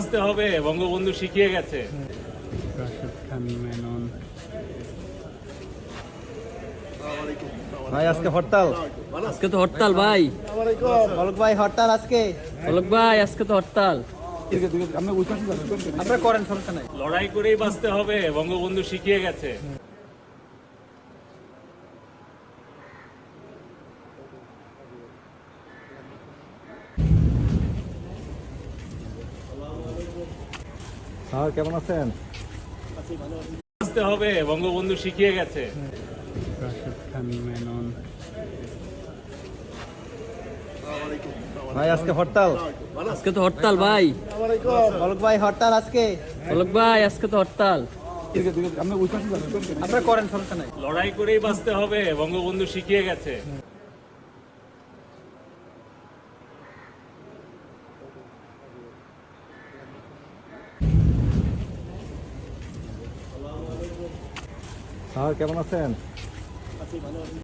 বাঁচতে হবে, বঙ্গবন্ধু শিখিয়ে গেছে। রাশেদ খান মেনন। ভাই আজকে হরতাল। আজকে তো হরতাল ভাই। অলক ভাই হরতাল আজকে। অলক ভাই আজকে তো হরতাল। আপনারা করেন, সমস্যা নাই। লড়াই করেই বাঁচতে হবে, বঙ্গবন্ধু শিখিয়ে গেছে। স্যার কেমন আছেন? বাঁচতে হবে, বঙ্গবন্ধু শিখিয়ে গেছে। রাশেদ খান মেনন। ভাই আজকে হরতাল। আজকে তো হরতাল ভাই। অলক ভাই হরতাল আজকে। অলক ভাই আজকে তো হরতাল। আপনারা করেন, সমস্যা নাই। লড়াই করেই বাঁচতে হবে, বঙ্গবন্ধু শিখিয়ে গেছে। স্যার কেমন আছেন?